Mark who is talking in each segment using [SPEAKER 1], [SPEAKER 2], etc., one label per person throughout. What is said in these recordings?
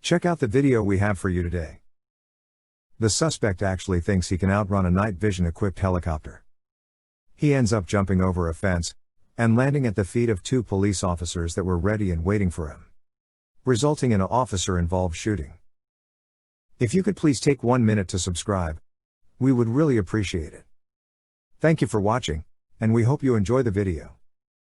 [SPEAKER 1] Check out the video we have for you today. The suspect actually thinks he can outrun a night vision equipped helicopter. He ends up jumping over a fence and landing at the feet of two police officers that were ready and waiting for him, resulting in an officer-involved shooting. If you could please take 1 minute to subscribe, we would really appreciate it. Thank you for watching, and we hope you enjoy the video.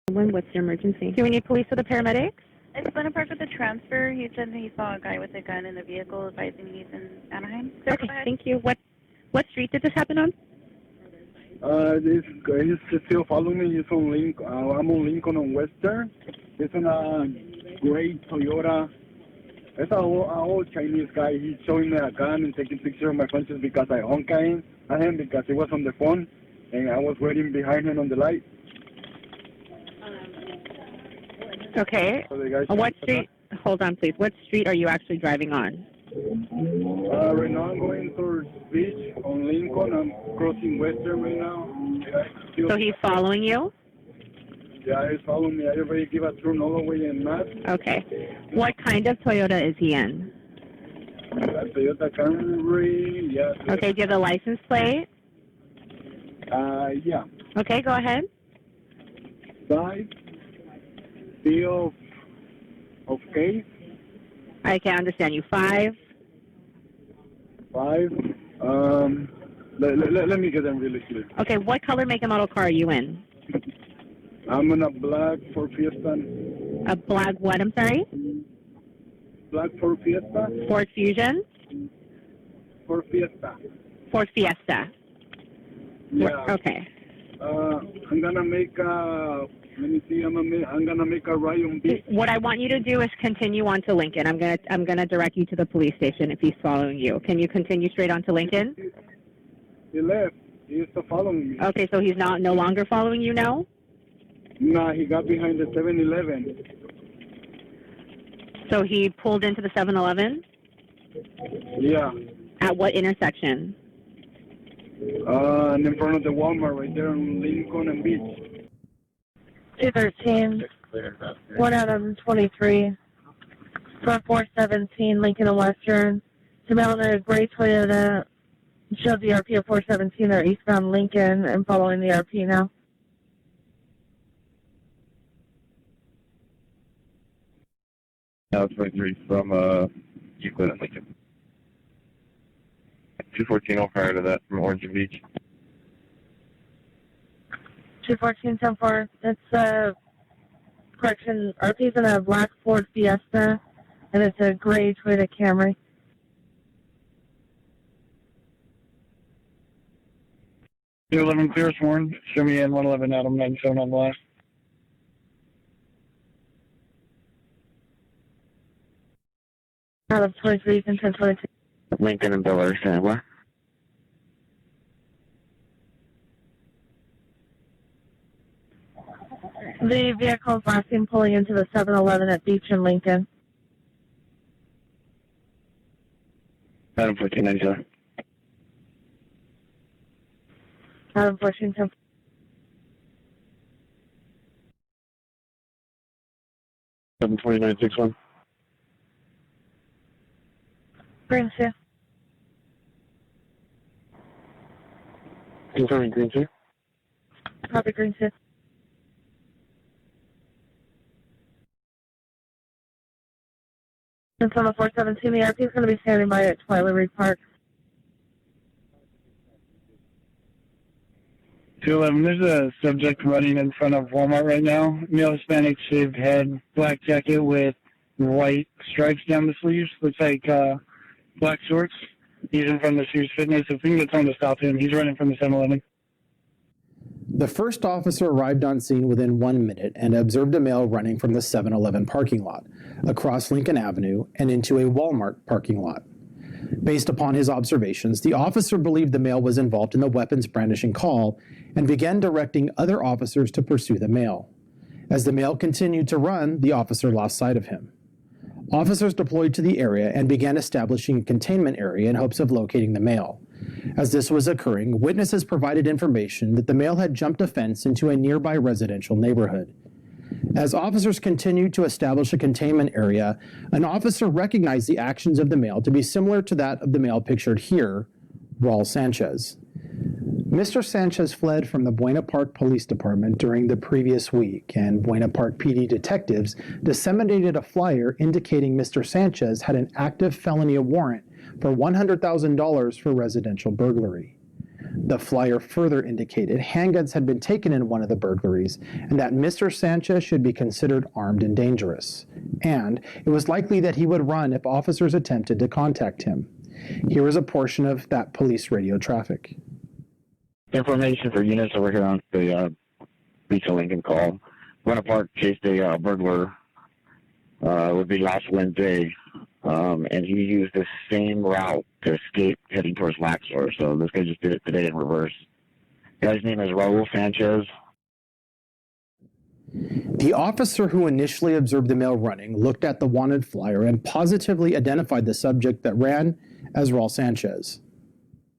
[SPEAKER 2] What's your emergency? Do we need police or the paramedics?
[SPEAKER 3] It's Glenn Park with the transfer. He said he saw a guy with a gun in the vehicle, advising he's in Anaheim. So
[SPEAKER 2] Okay, thank you. What street did this happen on?
[SPEAKER 4] He's still following me. He's on Lincoln. I'm on Lincoln on Western. It's in a gray Toyota. It's an old Chinese guy. He's showing me a gun and taking pictures of my punches because I honked at him because he was on the phone and I was waiting behind him on the light.
[SPEAKER 2] Okay.
[SPEAKER 4] So the guy
[SPEAKER 2] What street? Hold on, please. What street are you actually driving on?
[SPEAKER 4] Right now I'm going towards beach on Lincoln. I'm crossing Western right now.
[SPEAKER 2] So he's following you?
[SPEAKER 4] Yeah, he's following me. I already give a turn all the way in math.
[SPEAKER 2] Okay. What kind of Toyota is he in?
[SPEAKER 4] Toyota Camry, yeah.
[SPEAKER 2] Okay, do you have the license plate?
[SPEAKER 4] Yeah.
[SPEAKER 2] Okay, go ahead.
[SPEAKER 4] 5 B of case.
[SPEAKER 2] I can't understand you. 5.
[SPEAKER 4] 5. Let me get them really clear.
[SPEAKER 2] Okay, what color, make, and model car are you in?
[SPEAKER 4] I'm in a black Ford Fiesta.
[SPEAKER 2] A black what, I'm sorry?
[SPEAKER 4] Black Ford Fiesta.
[SPEAKER 2] Ford Fusion?
[SPEAKER 4] Ford Fiesta.
[SPEAKER 2] Ford Fiesta.
[SPEAKER 4] Yeah.
[SPEAKER 2] Okay.
[SPEAKER 4] I'm gonna make a. Let me see. I'm gonna make a right on beach.
[SPEAKER 2] What I want you to do is continue on to Lincoln. I'm gonna direct you to the police station if he's following you. Can you continue straight on to Lincoln?
[SPEAKER 4] He left. He used to follow me.
[SPEAKER 2] Okay, so he's no longer following you now?
[SPEAKER 4] Nah, he got behind the 7-Eleven.
[SPEAKER 2] So he pulled into the 7-Eleven?
[SPEAKER 4] Yeah.
[SPEAKER 2] At what intersection?
[SPEAKER 4] And in front of the Walmart right there on Lincoln and Beach.
[SPEAKER 5] 213, 1 out of 23, front 417, Lincoln and Western. To mount a gray Toyota, showed the RP of 417, they're eastbound Lincoln and following the RP now.
[SPEAKER 6] Now 23 from Euclid and Lincoln. 214 prior to that from Orange and Beach.
[SPEAKER 5] 214, 10-4, it's correction, RP's in a black Ford Fiesta, and it's a gray Toyota Camry.
[SPEAKER 4] 211 clear sworn. Show me in 111 Adam 97 on the last.
[SPEAKER 5] Out of 23, you can 1022.
[SPEAKER 6] Lincoln and Bel Air, standby.
[SPEAKER 5] The vehicle is last seen pulling into the 7-Eleven at Beach and Lincoln.
[SPEAKER 6] Adam 1497.
[SPEAKER 5] Adam 14, 10.
[SPEAKER 6] Seven 2961.
[SPEAKER 5] Green 2.
[SPEAKER 6] Confirming green 2.
[SPEAKER 5] Copy Green 2. It's on the 417. The RP is going to be standing by at Twilight Reed Park.
[SPEAKER 4] 211, there's a subject running in front of Walmart right now. Male Hispanic, shaved head, black jacket with white stripes down the sleeves. Looks like black shorts. He's in front of the Sears Fitness. If we can get someone to stop him, he's running from the 7-Eleven.
[SPEAKER 7] The first officer arrived on scene within 1 minute and observed a male running from the 7-Eleven parking lot, across Lincoln Avenue, and into a Walmart parking lot. Based upon his observations, the officer believed the male was involved in the weapons brandishing call and began directing other officers to pursue the male. As the male continued to run, the officer lost sight of him. Officers deployed to the area and began establishing a containment area in hopes of locating the male. As this was occurring, witnesses provided information that the male had jumped a fence into a nearby residential neighborhood. As officers continued to establish a containment area, an officer recognized the actions of the male to be similar to that of the male pictured here, Raul Sanchez. Mr. Sanchez fled from the Buena Park Police Department during the previous week, and Buena Park PD detectives disseminated a flyer indicating Mr. Sanchez had an active felony warrant for $100,000 for residential burglary. The flyer further indicated handguns had been taken in one of the burglaries and that Mr. Sanchez should be considered armed and dangerous, and it was likely that he would run if officers attempted to contact him. Here is a portion of that police radio traffic.
[SPEAKER 6] Information for units over here on the Beach of Lincoln call. Buena Park chased a burglar, would be last Wednesday, and he used the same route to escape heading towards Laxor. So this guy just did it today in reverse. The guy's name is Raul Sanchez.
[SPEAKER 7] The officer who initially observed the male running looked at the wanted flyer and positively identified the subject that ran as Raul Sanchez.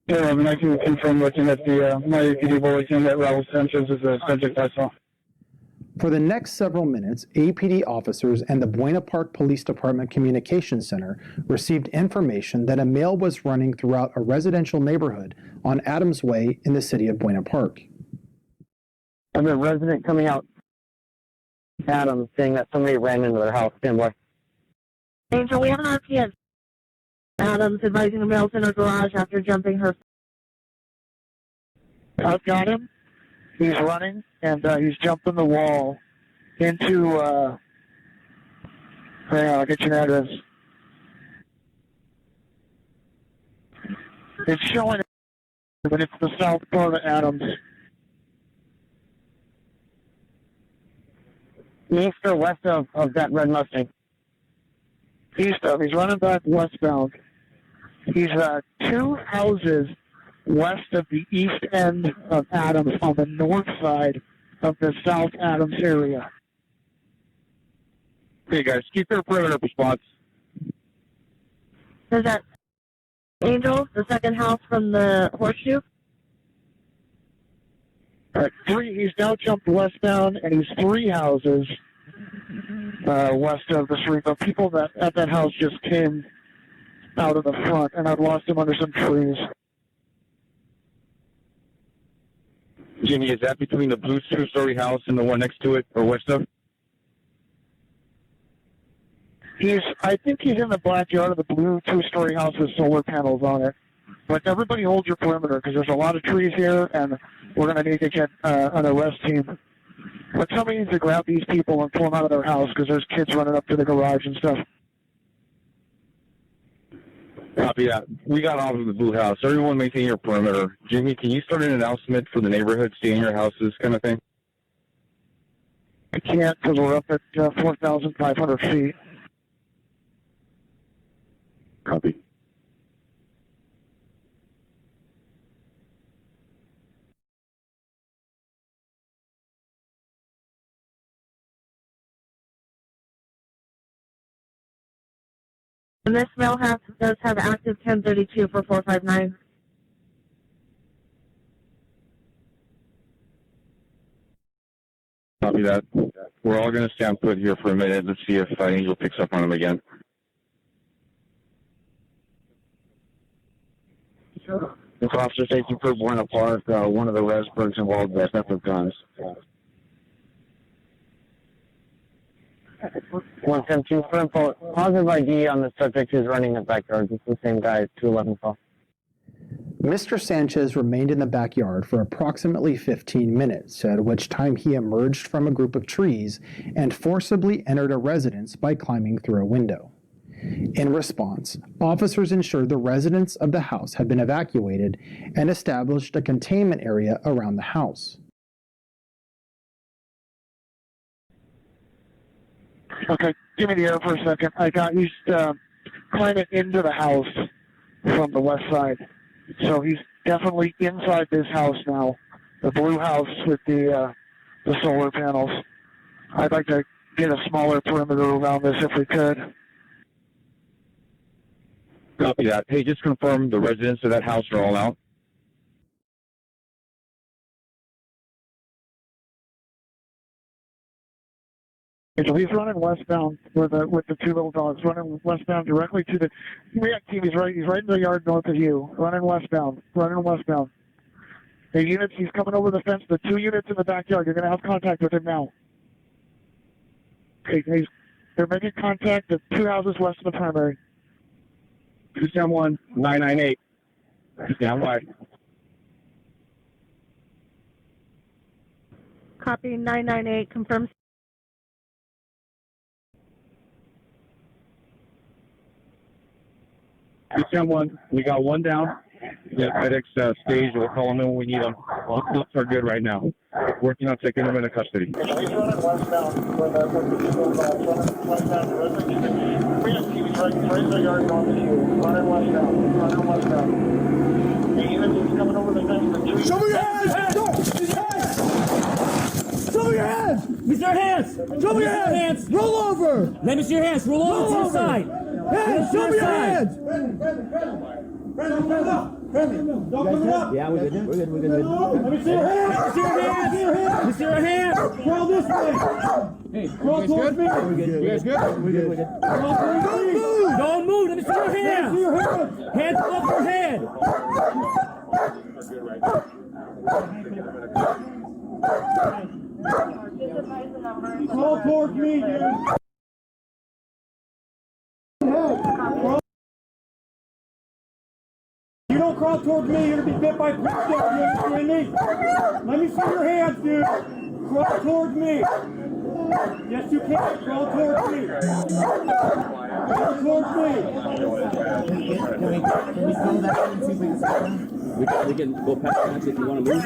[SPEAKER 4] Yeah, I mean, I can confirm looking at the my PD bulletin that Raul Sanchez is the subject I saw.
[SPEAKER 7] For the next several minutes, APD officers and the Buena Park Police Department Communications Center received information that a male was running throughout a residential neighborhood on Adams Way in the city of Buena Park.
[SPEAKER 6] I have a resident coming out, Adams, saying that somebody ran into their house. Stand by.
[SPEAKER 5] Angel, we have an RPN. Adams advising a male's in her garage after jumping her.
[SPEAKER 8] I've got him. He's running, and he's jumping the wall into, hang on, I'll get you an address. It's showing, but it's the south part of Adams.
[SPEAKER 6] East or west of that red Mustang?
[SPEAKER 8] East of, he's running back westbound. He's 2 houses west of the east end of Adams on the north side of the South Adams area.
[SPEAKER 6] Hey guys, keep your perimeter response.
[SPEAKER 5] Is that Angel, the second house from the horseshoe?
[SPEAKER 8] He's now jumped westbound, and he's 3 houses west of the street. The people that at that house just came out of the front, and I've lost him under some trees.
[SPEAKER 6] Jimmy, is that between the blue 2-story house and the one next to it, or west of?
[SPEAKER 8] I think he's in the backyard of the blue 2-story house with solar panels on it. But everybody hold your perimeter, because there's a lot of trees here, and we're going to need to get an arrest team. But somebody needs to grab these people and pull them out of their house, because there's kids running up to the garage and stuff.
[SPEAKER 6] Copy that. We got off of the blue house. Everyone maintain your perimeter. Jimmy, can you start an announcement for the neighborhood, stay in your houses kind of thing?
[SPEAKER 8] I can't, because we're up at 4,500 feet.
[SPEAKER 6] Copy.
[SPEAKER 5] And this male house does have active 1032 for 459.
[SPEAKER 6] Copy that. We're all going to stand put here for a minute. Let's see if Angel picks up on him again. This officer taking for Buena Park. One of the Resbergs involved with theft of guns. 117 for info. Positive ID on the subject who's running the backyard. It's the same guy, 211 call.
[SPEAKER 7] Mr. Sanchez remained in the backyard for approximately 15 minutes, at which time he emerged from a group of trees and forcibly entered a residence by climbing through a window. In response, officers ensured the residents of the house had been evacuated and established a containment area around the house.
[SPEAKER 8] Okay, give me the air for a second. He's climbing into the house from the west side. So he's definitely inside this house now, the blue house with the solar panels. I'd like to get a smaller perimeter around this if we could.
[SPEAKER 6] Copy that. Hey, just confirm the residents of that house are all out.
[SPEAKER 8] So he's running westbound with the two little dogs, running westbound directly to the react team. He's right in the yard north of you, running westbound. The units, he's coming over the fence. The 2 units in the backyard, you're going to have contact with him now. Okay, they're making contact at 2 houses west of the primary.
[SPEAKER 4] 271 998. Stand by.
[SPEAKER 5] Copy 998, confirm.
[SPEAKER 4] 271, we got one down. Yeah, FedEx stage. We'll call them in when we need them. All clips are good right now. Working on taking them into custody.
[SPEAKER 8] He's running westbound with the two little dogs, running westbound directly to the react team. He's right in the yard north of you, running westbound. The units, he's coming over the fence. The 2 units.
[SPEAKER 9] Show me your hands! Show me your hands! Mr. Hands! Show me your hands! Roll over! Let me see your hands. Roll over to your side. Hands! Show me your hands! Friendly, don't come up! Yeah, we're good. Let me see your hands! Let me see your hands! Crawl this way! Hey, crawl towards me! You guys good? We're good. Crawl towards me! Don't move! Let me see your hands! Hands above your head! Crawl towards me, dude! You don't crawl towards me, you're gonna be bit by a prick. You understand me? Let me see your hands, dude. Crawl towards me. Yes, you can. Crawl towards me. Crawl towards me.
[SPEAKER 10] Can we call that and see if we can sit down? We can go past that if you want to move.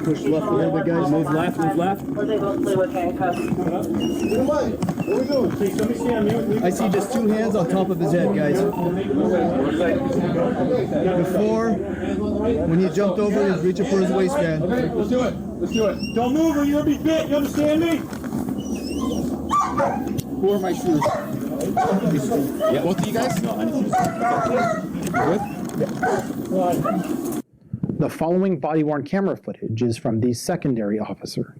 [SPEAKER 10] Push left a little bit, guys. Move left.
[SPEAKER 5] Was able to play with handcuffs.
[SPEAKER 9] What are we doing? Let me see on you.
[SPEAKER 10] I see just 2 hands on top of his head, guys. Before, when he jumped over, he was reaching for his waistband.
[SPEAKER 9] Okay, let's do it. Don't move or you're gonna be bit. You understand me?
[SPEAKER 10] Who are my shoes? Yeah, both of you guys? No, I need shoes. Good?
[SPEAKER 7] The following body-worn camera footage is from the secondary officer.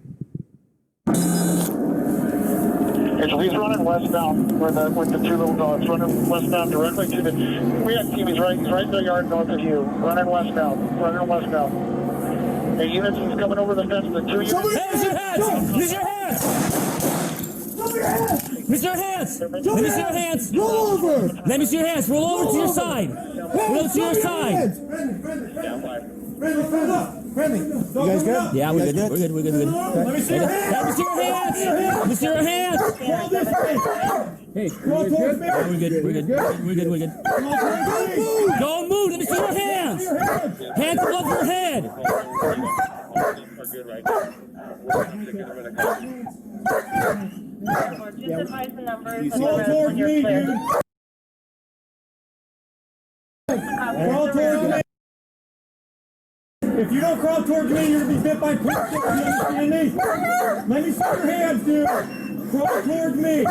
[SPEAKER 8] So he's running westbound with the 2 little dogs, running westbound directly to the react team. He's right in the yard north of you, running westbound. The units, he's coming over the fence. The 2 units.
[SPEAKER 9] Use your hands! Use your hands! Let me see your hands! Roll over! Let me see your hands! Roll over to your side! Roll over to your side! Friendly! You guys good?
[SPEAKER 10] Yeah, we're good. We're good.
[SPEAKER 9] Let me see your hands! Let me see your hands!
[SPEAKER 10] Hey,
[SPEAKER 9] Crawl towards me!
[SPEAKER 10] we're good.
[SPEAKER 9] Don't move! Let me see your hands! Hands above your head!
[SPEAKER 5] Just advise the numbers
[SPEAKER 9] Crawl towards me, dude! Crawl towards me! If you don't crawl towards me, you're gonna be bit by prick. You understand me? Let me see your hands, dude! Crawl towards me!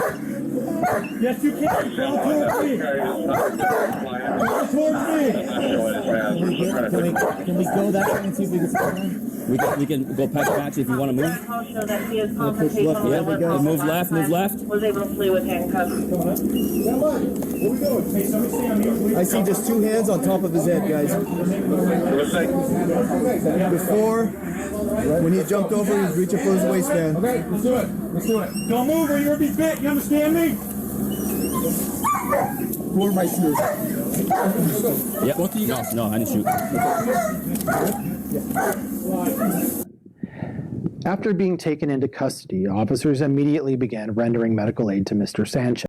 [SPEAKER 9] Yes, you can! Crawl towards me! Crawl towards me!
[SPEAKER 10] Can we go that way and see if we can sit down? We can go past patch if you want to move.
[SPEAKER 5] Call show that he is
[SPEAKER 10] Push
[SPEAKER 5] confrontational.
[SPEAKER 10] left. Yeah, we go. Move left.
[SPEAKER 5] Was able to flee with handcuffs.
[SPEAKER 9] What are we doing? Hey, somebody stay on mute.
[SPEAKER 10] I see just 2 hands on top of his head, guys. Before, when he jumped over, he was reaching for his waistband.
[SPEAKER 9] Okay, let's do it. Don't move or you're gonna be bit. You understand me?
[SPEAKER 10] Who are my shoes? Yeah. Both of you guys? No, I didn't shoot.
[SPEAKER 7] After being taken into custody, officers immediately began rendering medical aid to Mr. Sanchez.